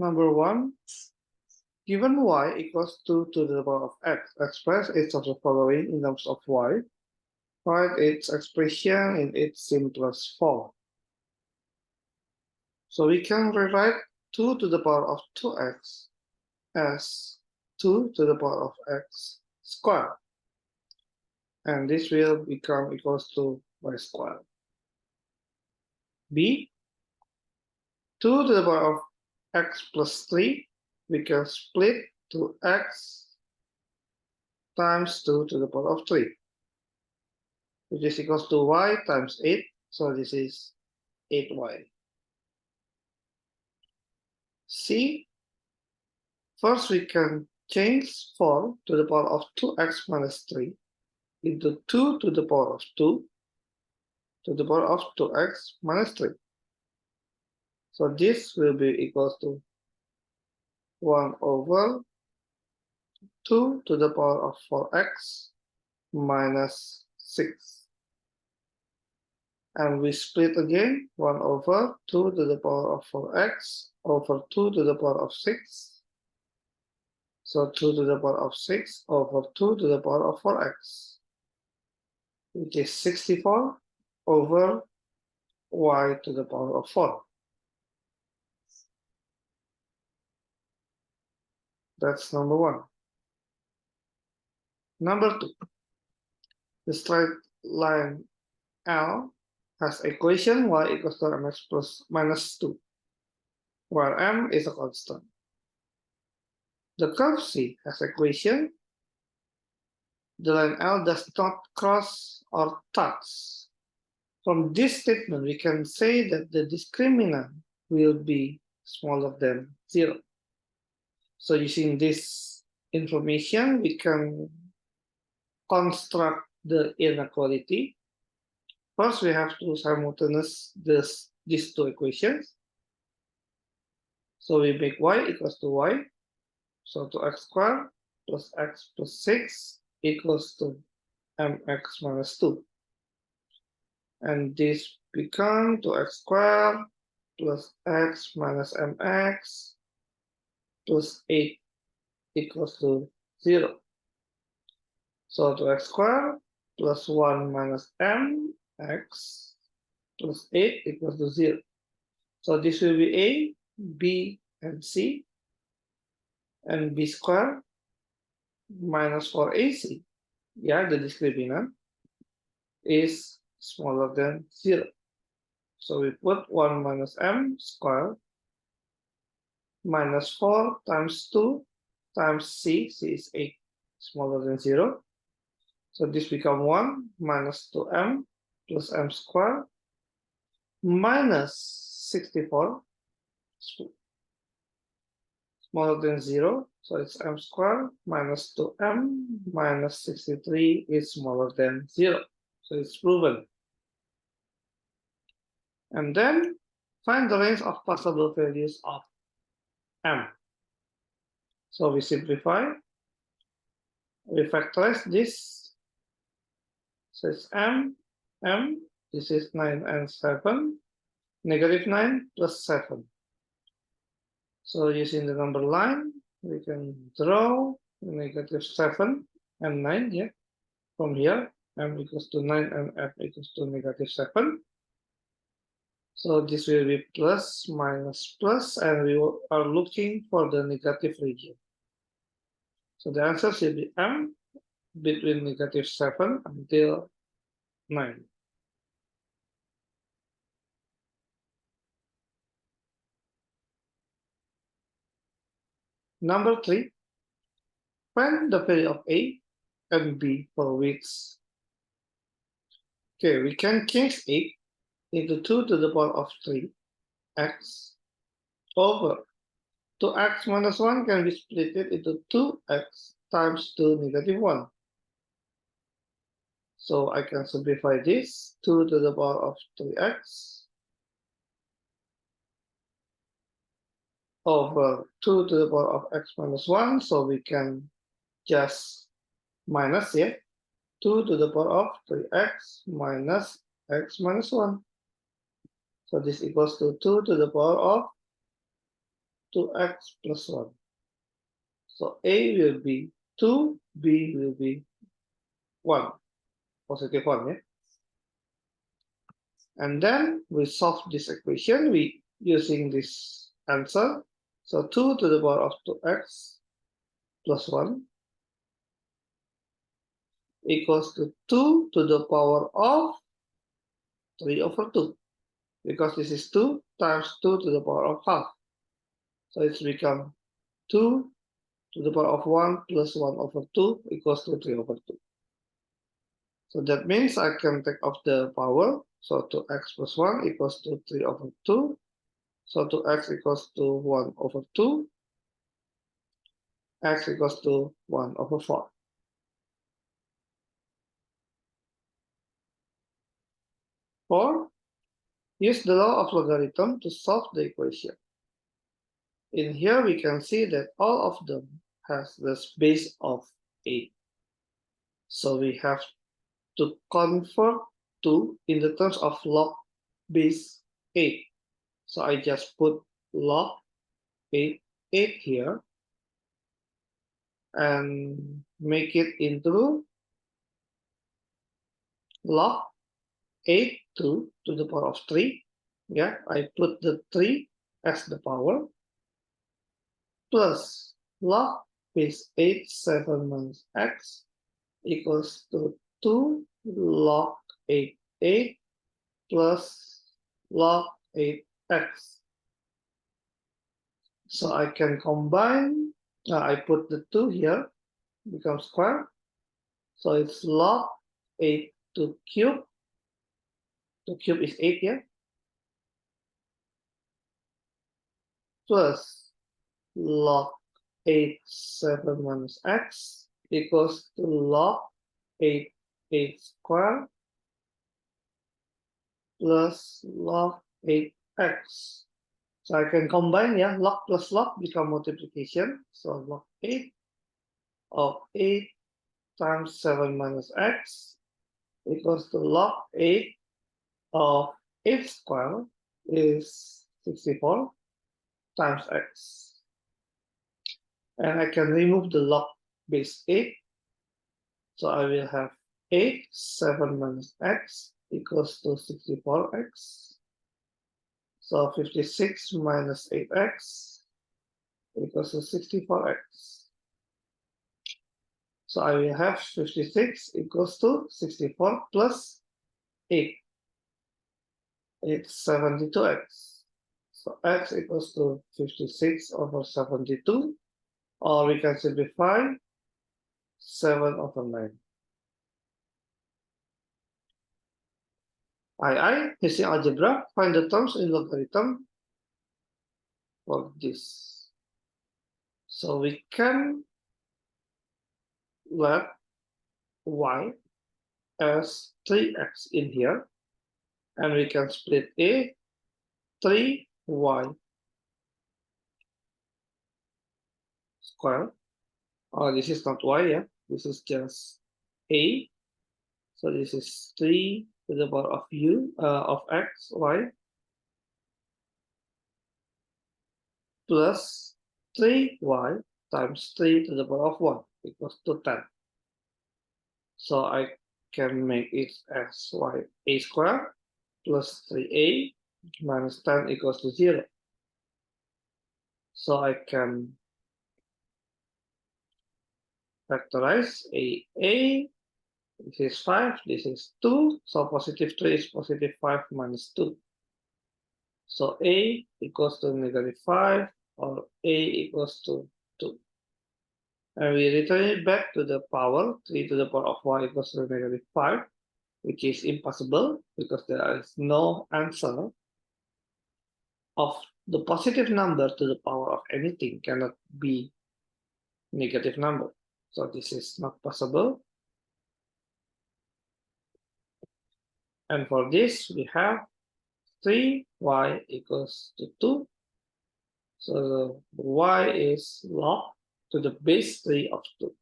number 1, given y equals 2 to the power of x, express each of the following in terms of y. Write its expression in its simplest form. So we can rewrite 2 to the power of 2x as 2 to the power of x squared. And this will become equals to y squared. B, 2 to the power of x plus 3, we can split to x times 2 to the power of 3, which is equals to y times 8. So this is 8y. C, first we can change 4 to the power of 2x minus 3 into 2 to the power of 2 to the power of 2x minus 3. So this will be equals to 1 over 2 to the power of 4x minus 6. And we split again 1 over 2 to the power of 4x over 2 to the power of 6. So 2 to the power of 6 over 2 to the power of 4x, which is 64 over y to the power of 4. That's number 1. Number 2, the straight line L has equation y equals to mx plus minus 2, where m is a constant. The curve C has equation the line L does not cross or touch. From this statement, we can say that the discriminant will be smaller than 0. So using this information, we can construct the inequality. First, we have to simultaneous these two equations. So we make y equals to y. So to x squared plus x plus 6 equals to mx minus 2. And this become to x squared plus x minus mx plus 8 equals to 0. So to x squared plus 1 minus mx plus 8 equals to 0. So this will be a, b, and c, and b squared minus 4ac. Yeah, the discriminant is smaller than 0. So we put 1 minus m squared minus 4 times 2 times c is 8, smaller than 0. So this becomes 1 minus 2m plus m squared minus 64, smaller than 0. So it's m squared minus 2m minus 63 is smaller than 0. So it's proven. And then find the range of possible values of m. So we simplify. We factorize this. So it's m, this is 9 and 7, negative 9 plus 7. So using the number line, we can draw negative 7 and 9 here. From here, m equals to 9 and f equals to negative 7. So this will be plus minus plus, and we are looking for the negative region. So the answer should be m between negative 7 until 9. Number 3, find the value of a and b for weeks. Okay, we can change 8 into 2 to the power of 3x over 2x minus 1 can be split into 2x times 2 negative 1. So I can simplify this, 2 to the power of 3x over 2 to the power of x minus 1. So we can just minus here, 2 to the power of 3x minus x minus 1. So this equals to 2 to the power of 2x plus 1. So A will be 2, B will be 1, positive 1, yeah? And then we solve this equation we using this answer. So 2 to the power of 2x plus 1 equals to 2 to the power of 3 over 2. Because this is 2 times 2 to the power of half. So it's become 2 to the power of 1 plus 1 over 2 equals to 3 over 2. So that means I can take off the power. So 2x plus 1 equals to 3 over 2. So 2x equals to 1 over 2. X equals to 1 over 4. Or use the law of logarithm to solve the equation. In here we can see that all of them has the base of 8. So we have to convert to in the terms of log base 8. So I just put log 8 here and make it into log 8 to the power of 3. Yeah, I put the 3 as the power plus log base 8 7 minus x equals to 2 log 8 8 plus log 8x. So I can combine, I put the 2 here, becomes square. So it's log 8 to cube. The cube is 8 here. Plus log 8 7 minus x equals to log 8 8 square plus log 8x. So I can combine, yeah, log plus log become multiplication. So log 8 of 8 times 7 minus x equals to log 8 of 8 square is 64 times x. And I can remove the log base 8. So I will have 8, 7 minus x equals to 64x. So 56 minus 8x equals to 64x. So I will have 56 equals to 64 plus 8. It's 72x. So x equals to 56 over 72. Or we can simplify 7 over 9. Using algebra, find the terms in logarithm for this. So we can let y as 3x in here, and we can split a 3y square. Oh, this is not y, yeah, this is just a. So this is 3 to the power of x, y, plus 3y times 3 to the power of 1 equals to 10. So I can make it as y a squared plus 3a minus 10 equals to 0. So I can factorize a. This is 5, this is 2. So positive 3 is positive 5 minus 2. So a equals to negative 5 or a equals to 2. And we return it back to the power 3 to the power of y equals to negative 5, which is impossible because there is no answer of the positive number to the power of anything cannot be negative number. So this is not possible. And for this, we have 3y equals to 2. So y is log to the base 3 of 2.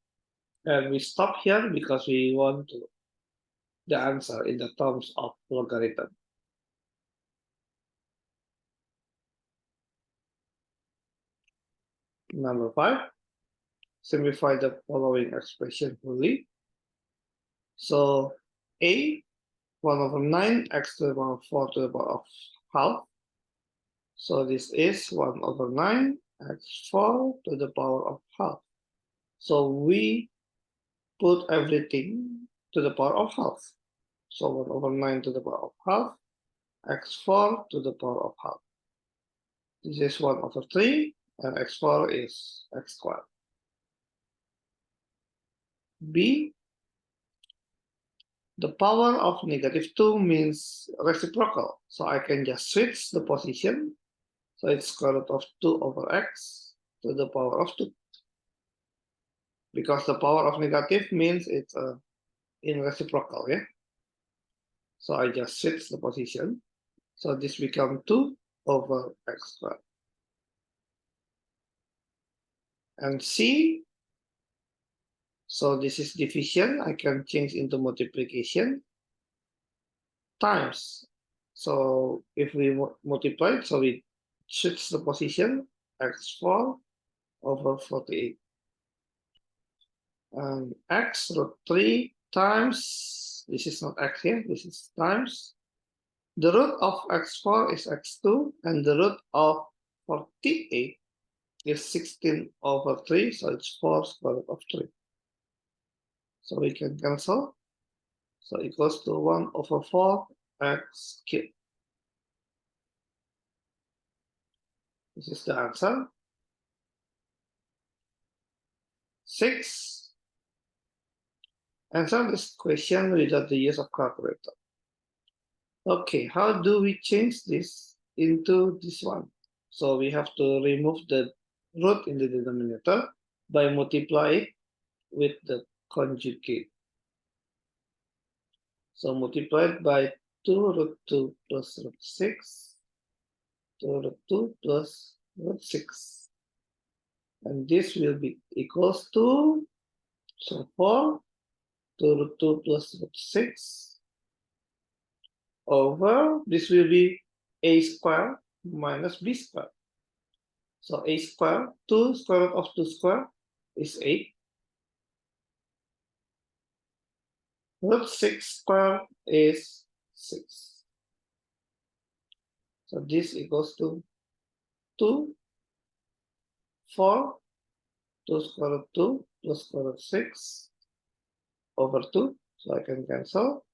And we stop here because we want to the answer in the terms of logarithm. Number 5, simplify the following expression fully. So a 1/9 x to the power of 4 to the power of half. So this is 1/9 x 4 to the power of half. So we put everything to the power of half. So 1/9 to the power of half, x4 to the power of half. This is 1/3, and x4 is x squared. B, the power of -2 means reciprocal. So I can just switch the position. So it's square root of 2/x to the power of 2. Because the power of negative means it's in reciprocal, yeah? So I just switch the position. So this becomes 2/x squared. And C, so this is division. I can change into multiplication times. So if we multiply, so we switch the position, x4/48. And x root 3 times, this is not x here, this is times. The root of x4 is x2, and the root of 48 is 16/3, so it's 4 square root of 3. So we can cancel. So equals to 1/4 x cubed. This is the answer. 6. Answer this question without the use of calculator. Okay, how do we change this into this one? So we have to remove the root in the denominator by multiplying with the conjugate. So multiplied by 2√2 plus √6, 2√2 plus √6. And this will be equals to, so 4, 2√2 plus √6 over, this will be a squared minus b squared. So a squared, 2 square root of 2 squared is 8. √6 squared is 6. So this equals to 2, 4, 2 square root 2 plus square root 6 over 2. So I can cancel.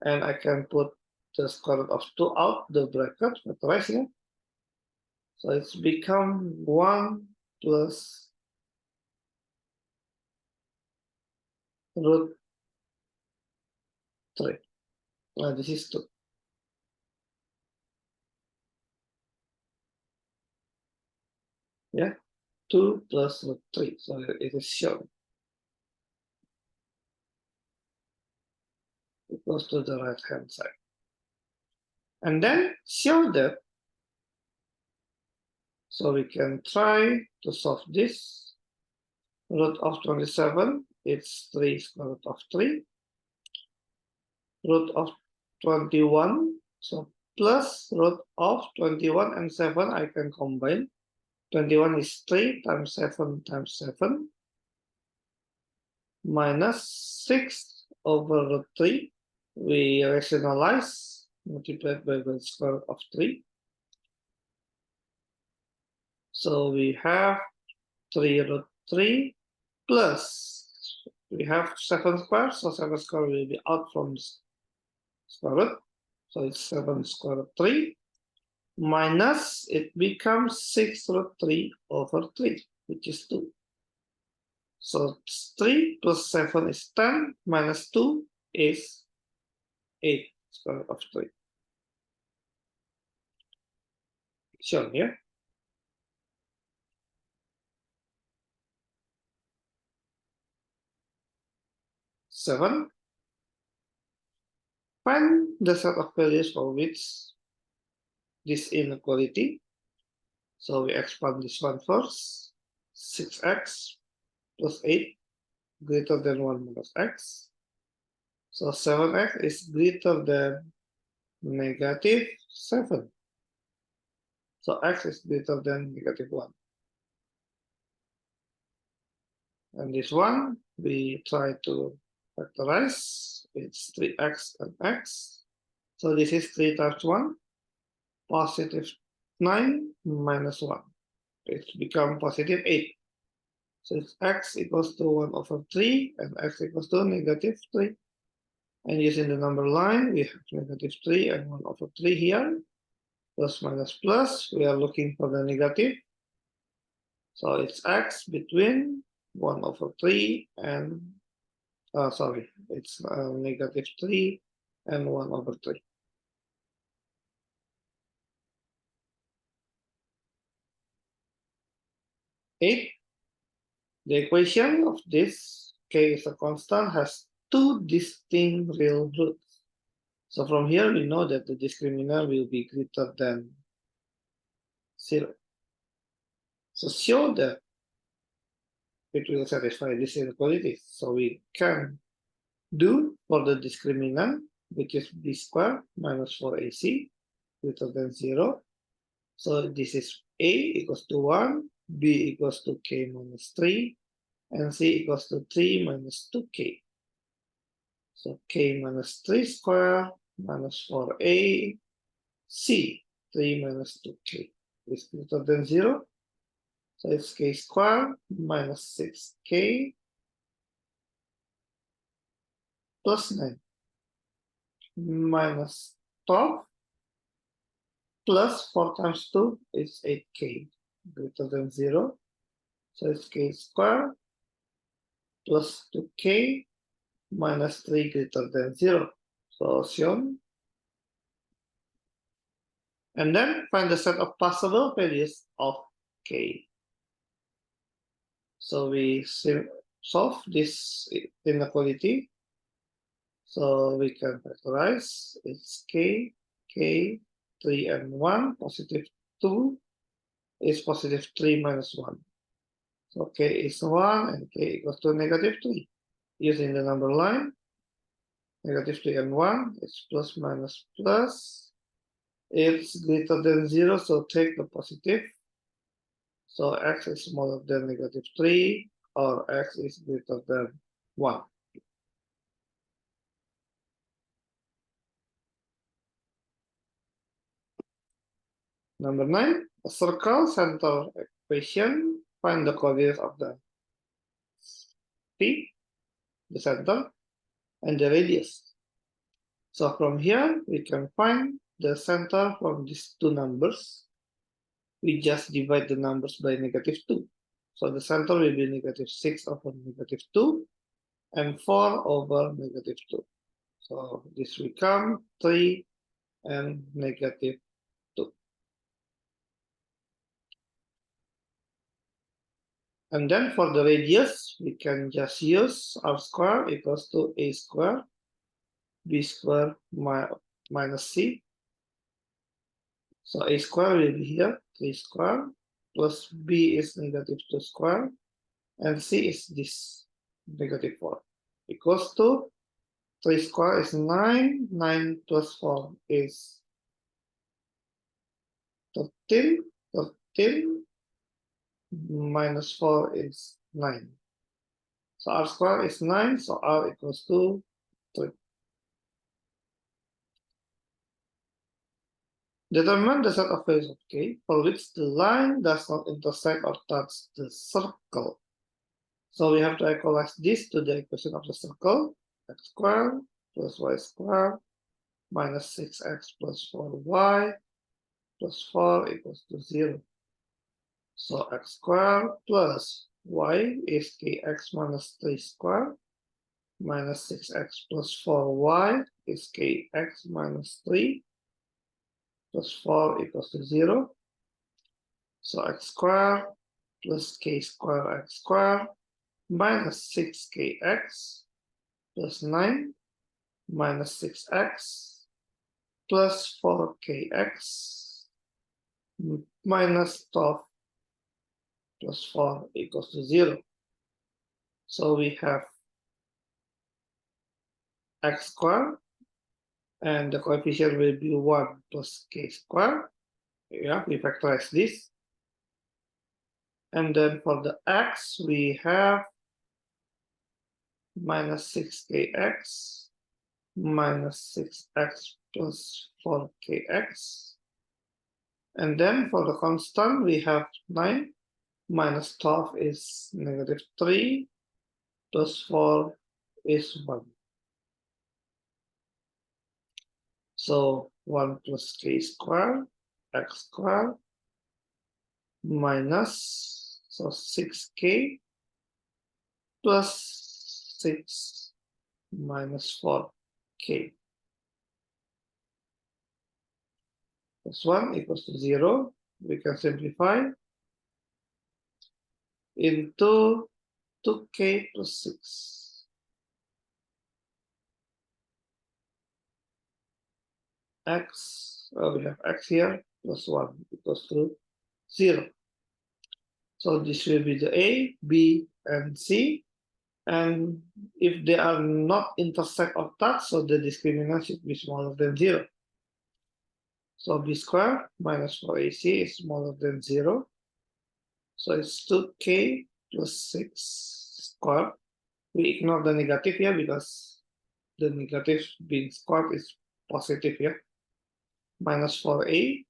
And I can put the square root of 2 out the bracket, factorize here. So it's become 1 plus root 3. This is 2. Yeah, 2 plus root 3. So it is shown. It goes to the right hand side. And then show that. So we can try to solve this. Root of 27, it's 3 square root of 3. Root of 21, so plus root of 21 and 7, I can combine. 21 is 3 times 7 times 7 minus 6 over root 3. We rationalize, multiplied by the square root of 3. So we have 3 root 3 plus, we have 7 squared, so 7 squared will be out from square root. So it's 7 square root 3 minus, it becomes 6 root 3 over 3, which is 2. So 3 plus 7 is 10, minus 2 is 8 square root of 3. Shown here. Seven. Find the set of values for which this inequality. So we expand this one first. 6x plus 8 greater than 1 minus x. So 7x is greater than negative 7. So x is greater than negative 1. And this one, we try to factorize. It's 3x and x. So this is 3 times 1, positive 9 minus 1. It's become positive 8. So it's x equals to 1 over 3 and x equals to negative 3. And using the number line, we have negative 3 and 1 over 3 here. Plus minus plus, we are looking for the negative. So it's x between 1 over 3 and, it's negative 3 and 1 over 3. 8. The equation of this k is a constant has two distinct real roots. So from here, we know that the discriminant will be greater than 0. So show that it will satisfy this inequality. So we can do for the discriminant, which is b squared minus 4ac greater than 0. So this is a equals to 1, b equals to k minus 3, and c equals to 3 minus 2k. So k minus 3 squared minus 4a, c, 3 minus 2k is greater than 0. So it's k squared minus 6k plus 9 minus 12 plus 4 times 2 is 8k greater than 0. So it's k squared plus 2k minus 3 greater than 0. Solution. And then find the set of possible values of k. So we solve this inequality. So we can factorize. It's k, 3 and 1, positive 2 is positive 3 minus 1. So k is 1 and k equals to negative 3. Using the number line, negative 3 and 1 is plus minus plus. It's greater than 0, so take the positive. So x is smaller than negative 3 or x is greater than 1. Number 9, a circle center equation. Find the coordinates of the P, the center, and the radius. So from here, we can find the center from these two numbers. We just divide the numbers by negative 2. So the center will be negative 6 over negative 2 and 4 over negative 2. So this will become 3 and negative 2. And then for the radius, we can just use r squared equals to a squared, b squared minus c. So a squared will be here, 3 squared, plus b is negative 2 squared, and c is this, negative 4, equals to 3 squared is 9, 9 plus 4 is 13, 13 minus 4 is 9. So r squared is 9, so r equals to 3. Determine the set of values of k for which the line does not intersect or touch the circle. So we have to equalize this to the equation of the circle, x squared plus y squared minus 6x plus 4y plus 4 equals to 0. So x squared plus y is kx minus 3 squared minus 6x plus 4y is kx minus 3 plus 4 equals to 0. So x squared plus k squared x squared minus 6kx plus 9 minus 6x plus 4kx minus 12 plus 4 equals to 0. So we have x squared, and the coefficient will be 1 plus k squared. Yeah, we factorize this. And then for the x, we have minus 6kx minus 6x plus 4kx. And then for the constant, we have 9 minus 12 is negative 3 plus 4 is 1. So 1 plus k squared, x squared, minus, so 6k plus 6 minus 4k. Plus 1 equals to 0. We can simplify into 2k plus 6. X, we have x here, plus 1 equals to 0. So this will be the A, B, and C. And if they are not intersect or touch, so the discriminant should be smaller than 0. So b squared minus 4ac is smaller than 0. So it's 2k plus 6 squared. We ignore the negative here because the negative being squared is positive here. Minus 4a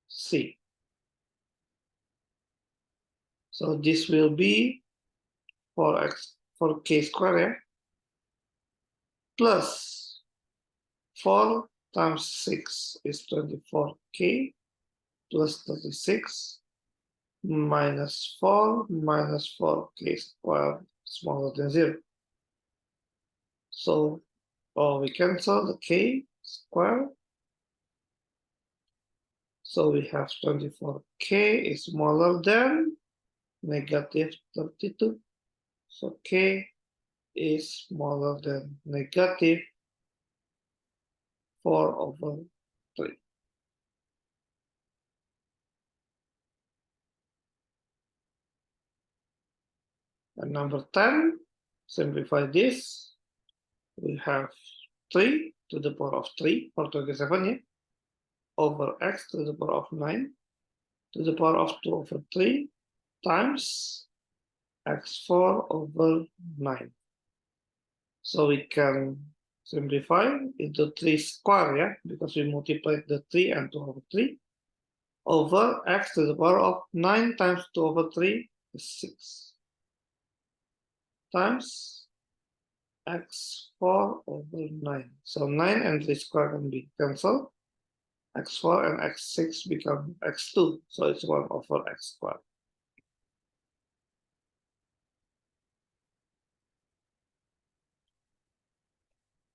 c. So this will be 4k squared here, plus 4 times 6 is 24k plus 36 minus 4 minus 4k squared smaller than 0. So we cancel the k squared. So we have 24k is smaller than negative 32. So k is smaller than negative 4 over 3. And number 10, simplify this. We have 3 to the power of 3 for 27 here, over x to the power of 9 to the power of 2 over 3 times x4 over 9. So we can simplify into 3 square, yeah, because we multiplied the 3 and 2 over 3 over x to the power of 9 times 2 over 3 is 6 times x4 over 9. So 9 and 3 square can be cancelled. X4 and x6 become x2. So it's 1 over x squared.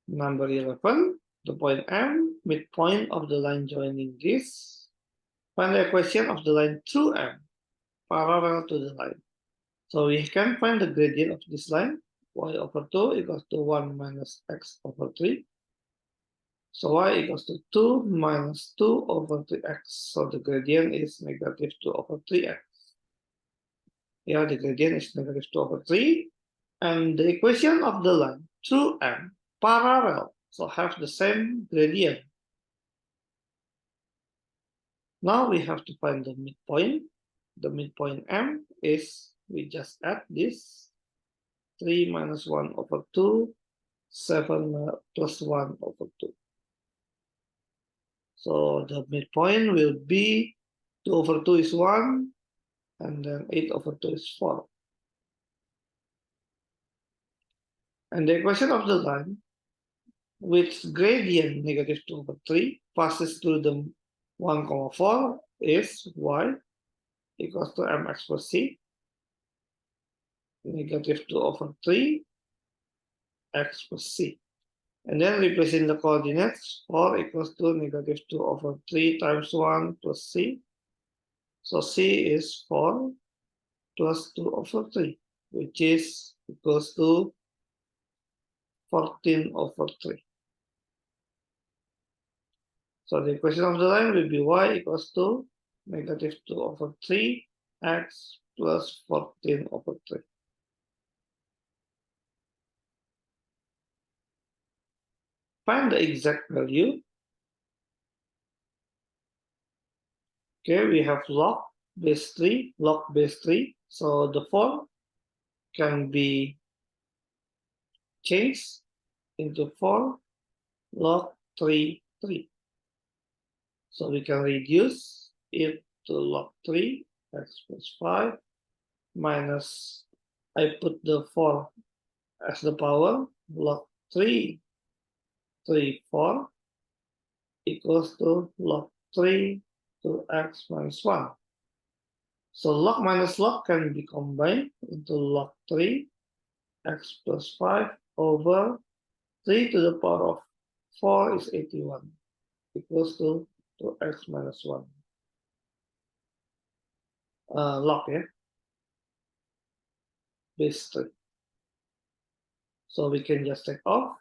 Number 11, the point M, midpoint of the line joining this. Find the equation of the line through M, parallel to the line. So we can find the gradient of this line, y over 2 equals to 1 minus x over 3. So y equals to 2 minus 2 over 3x. So the gradient is negative 2 over 3x. Here the gradient is negative 2 over 3. And the equation of the line through M, parallel, so have the same gradient. Now we have to find the midpoint. The midpoint M is, we just add this, 3 minus 1 over 2, 7 plus 1 over 2. So the midpoint will be 2 over 2 is 1, and then 8 over 2 is 4. And the equation of the line with gradient negative 2 over 3 passes through the 1, 4 is y equals to mx plus c, negative 2 over 3 x plus c. And then replacing the coordinates, 4 equals to negative 2 over 3 times 1 plus c. So c is 4 plus 2 over 3, which is equals to 14 over 3. So the equation of the line will be y equals to negative 2 over 3 x plus 14 over 3. Find the exact value. Okay, we have log base 3, log base 3. So the form can be change into 4 log 3, 3. So we can reduce it to log 3, x plus 5, minus, I put the 4 as the power, log 3, 3, 4, equals to log 3 to x minus 1. So log minus log can be combined into log 3 x plus 5 over 3 to the power of 4 is 81 equals to x minus 1. Log, yeah, base 3. So we can just take off.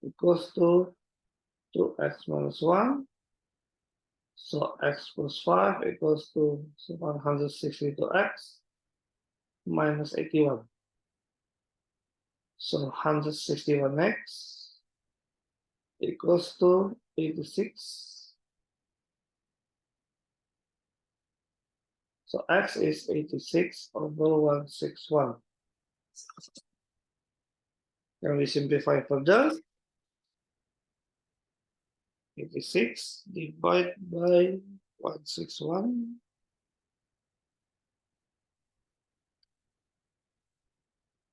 Equals to 2x minus 1. So x plus 5 equals to 162x minus 81. So 161x equals to 86. So x is 86 over 161. Can we simplify further? 86 divided by 161.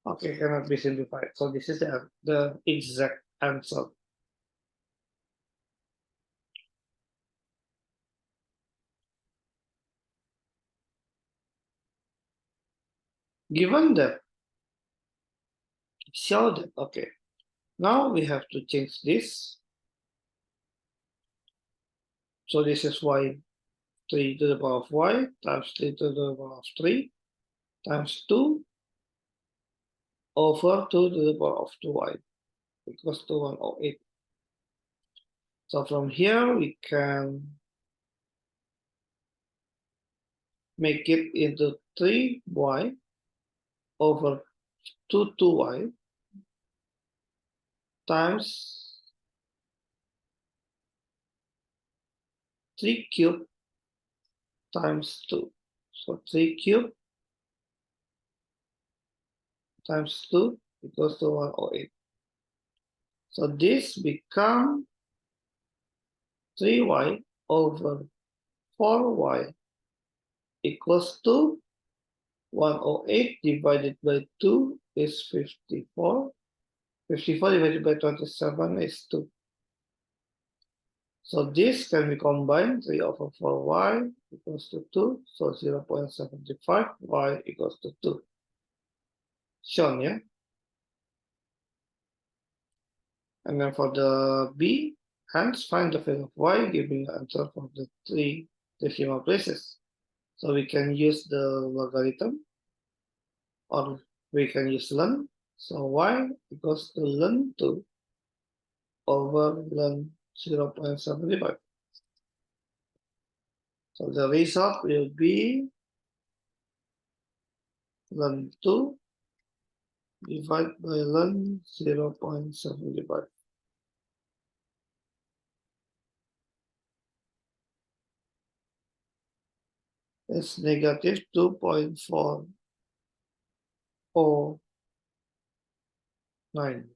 Okay, cannot be simplified. So this is the exact answer. Given that, show that, okay. Now we have to change this. So this is y 3 to the power of y times 3 to the power of 3 times 2 over 2 to the power of 2y equals to 108. So from here we can make it into 3y over 2y times 3 cubed times 2. So 3 cubed times 2 equals to 108. So this becomes 3y over 4y equals to 108 divided by 2 is 54. 54 divided by 27 is 2. So this can be combined, 3 over 4y equals to 2. So 0.75 y equals to 2. Shown, yeah? And then for the B, hence find the value of y, giving the answer for the 3 decimal places. So we can use the logarithm, or we can use ln. So y equals to ln 2 over ln 0.75. So the result will be ln 2 divided by ln 0.75. It's negative 2.409.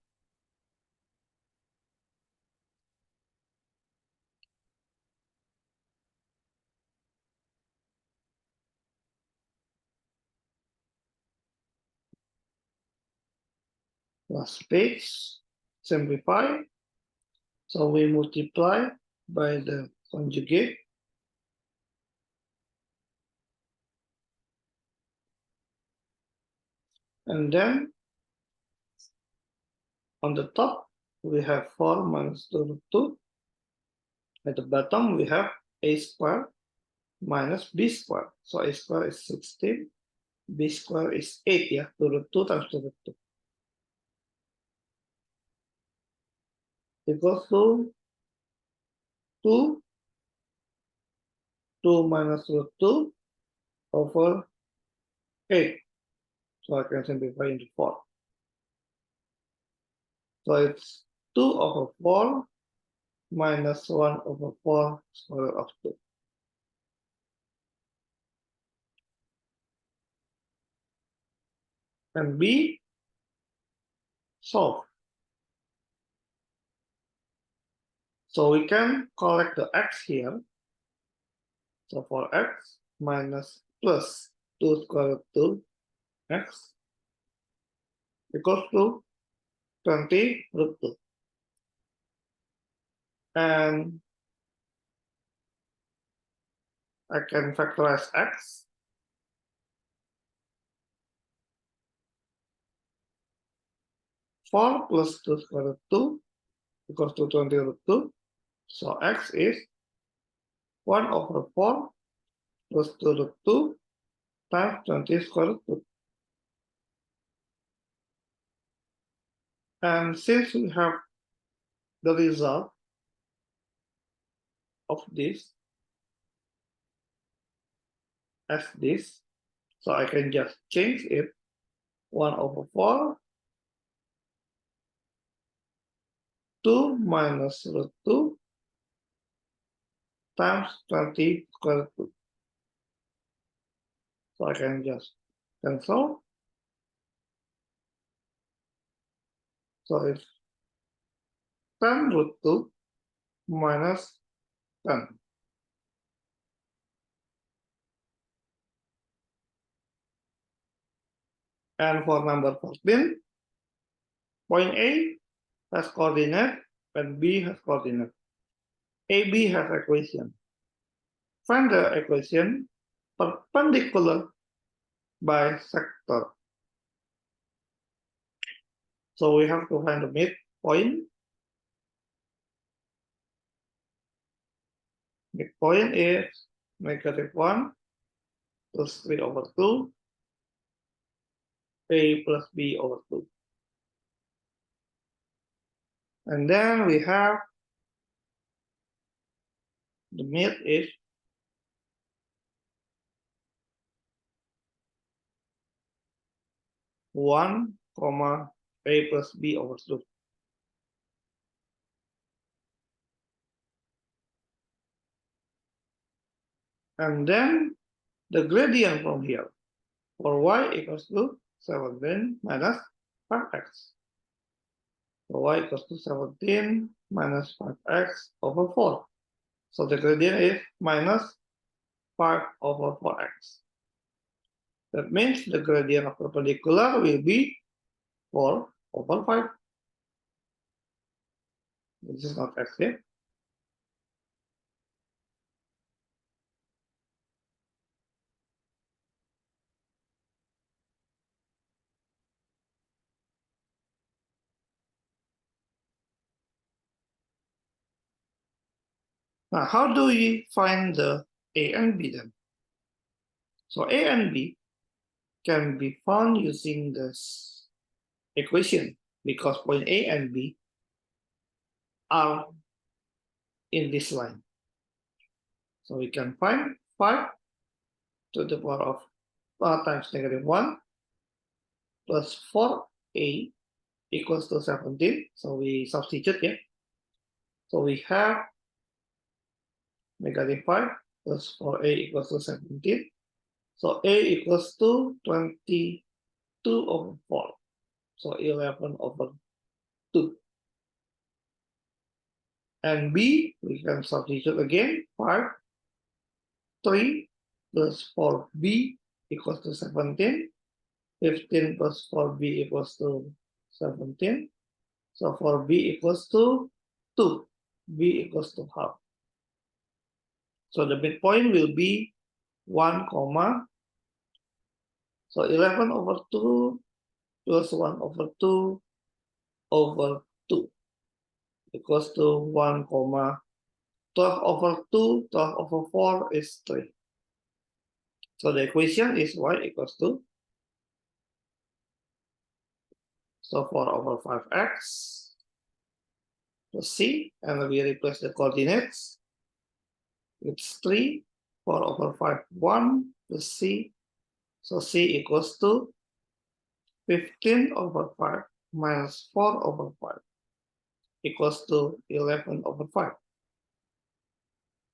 Last page, simplify. So we multiply by the conjugate. And then on the top, we have 4 minus 2 root 2. At the bottom, we have a squared minus b squared. So a squared is 16, b squared is 8, yeah, 2 root 2 times 2 root 2. Equals to 2, 2 minus root 2 over 8. So I can simplify into 4. So it's 2 over 4 minus 1 over 4 square root of 2. and B, solve. So we can collect the x here. So for x minus plus 2 square root 2 x equals to 20 root 2. And I can factorize x. 4 plus 2 square root 2 equals to 20 root 2. So x is 1 over 4 plus 2 root 2 times 20 square root 2. And since we have the result of this as this, so I can just change it 1 over 4, 2 minus root 2 times 20 square root 2. So I can just cancel. So it's 10 root 2 minus 10. And for number 14, point A has coordinate and B has coordinate. AB has equation. Find the equation perpendicular bisector. So we have to find the midpoint. Midpoint is -1 plus 3 over 2, A plus B over 2. And then we have the mid is 1, comma A plus B over 2. And then the gradient from here for y equals to 17 minus 5x. So y equals to 17 minus 5x over 4. So the gradient is minus 5 over 4x. That means the gradient of perpendicular will be 4 over 5. This is not x here. Now, how do we find the A and B then? So A and B can be found using this equation because point A and B are in this line. So we can find 5 to the power of times -1 plus 4A equals to 17. So we substitute here. So we have -5 plus 4A equals to 17. So A equals to 22 over 4. So 11 over 2. And B, we can substitute again. 5, 3 plus 4B equals to 17. 15 plus 4B equals to 17. So 4B equals to 2. B equals to half. So the midpoint will be 1, so 11 over 2 plus 1 over 2 over 2 equals to 1, 12 over 2, 12 over 4 is 3. So the equation is y equals to, so 4 over 5x plus c, and we replace the coordinates. It's 3, 4 over 5, 1 plus c. So c equals to 15 over 5 minus 4 over 5 equals to 11 over 5.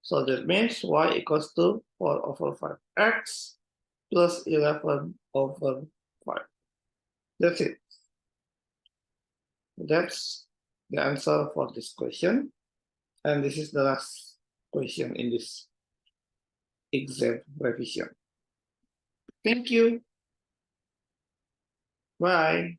So that means y equals to 4 over 5x plus 11 over 5. That's it. That's the answer for this question. And this is the last question in this exam revision. Thank you. Bye.